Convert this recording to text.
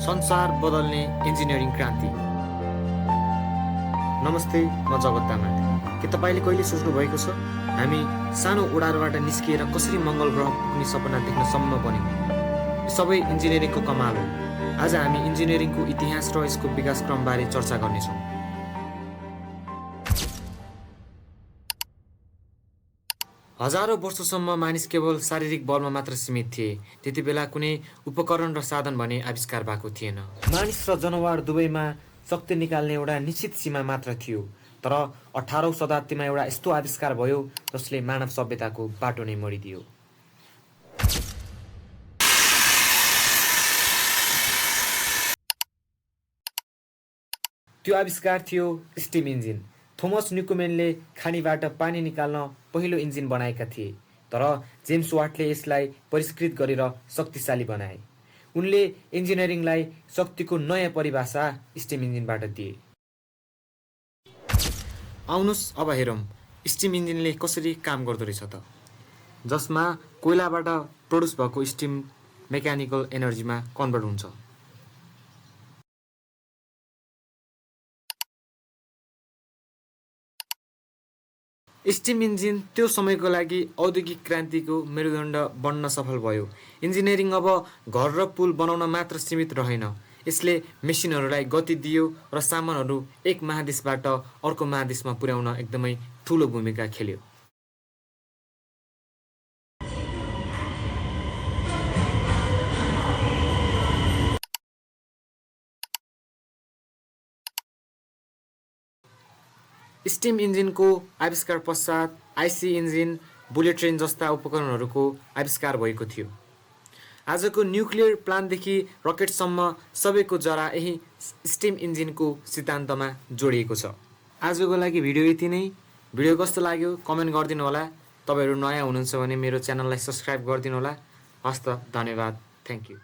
संसार बदल्ने इन्जिनियरिङ क्रान्ति। नमस्ते, म जगत तामाङ। के तपाईँले कहिले सोच्नु भएको छ हामी सानो उडारबाट निस्किएर कसरी मङ्गल ग्रह पुग्ने सपना देख्न सम्म बन्यौँ? यो सबै इन्जिनियरिङको कमाल हो। आज हामी इन्जिनियरिङको इतिहास र यसको विकासक्रमबारे चर्चा गर्नेछौँ। हजारौँ वर्षसम्म मानिस केवल शारीरिक बलमा मात्र सीमित थिए। त्यति बेला कुनै उपकरण र साधन भने आविष्कार भएको थिएन। मानिस र जनावर दुवैमा शक्ति निकाल्ने एउटा निश्चित सीमा मात्र थियो। तर 18औं शताब्दीमा एउटा यस्तो आविष्कार भयो जसले मानव सभ्यताको बाटो नै मोडिदियो। त्यो आविष्कार थियो स्टिम इन्जिन। थोमस न्युकोमेनले खानीबाट पानी निकाल्न पहिलो इन्जिन बनाएका थिए। तर जेम्स वाटले यसलाई परिष्कृत गरेर शक्तिशाली बनाए। उनले इन्जिनियरिङलाई शक्तिको नयाँ परिभाषा स्टिम इन्जिनबाट दिए। आउनुहोस् अब हेरौँ स्टिम इन्जिनले कसरी काम गर्दो रहेछ त, जसमा कोइलाबाट प्रड्युस भएको स्टिम मेकानिकल एनर्जीमा कन्भर्ट हुन्छ। स्टिम इन्जिन त्यो समयको लागि औद्योगिक क्रान्तिको मेरुदण्ड बन्न सफल भयो। इन्जिनियरिङ अब घर र पुल बनाउन मात्र सीमित रहेन, यसले मेसिनहरूलाई गति दियो र सामानहरू एक महादेशबाट अर्को महादेशमा पुर्याउन एकदमै ठुलो भूमिका खेल्यो। स्टिम इन्जिनको आविष्कार पश्चात आइसी इन्जिन, बुलेट ट्रेन जस्ता उपकरणहरूको आविष्कार भएको थियो। आजको न्युक्लियर प्लान्टदेखि रकेटसम्म सबैको जरा यही स्टिम इन्जिनको सिद्धान्तमा जोडिएको छ। आजको लागि भिडियो यति नै। भिडियो कस्तो लाग्यो कमेन्ट गरिदिनु होला। तपाईँहरू नयाँ हुनुहुन्छ भने मेरो च्यानललाई सब्सक्राइब गरिदिनु होला। हस्त, धन्यवाद, थ्याङ्क यू।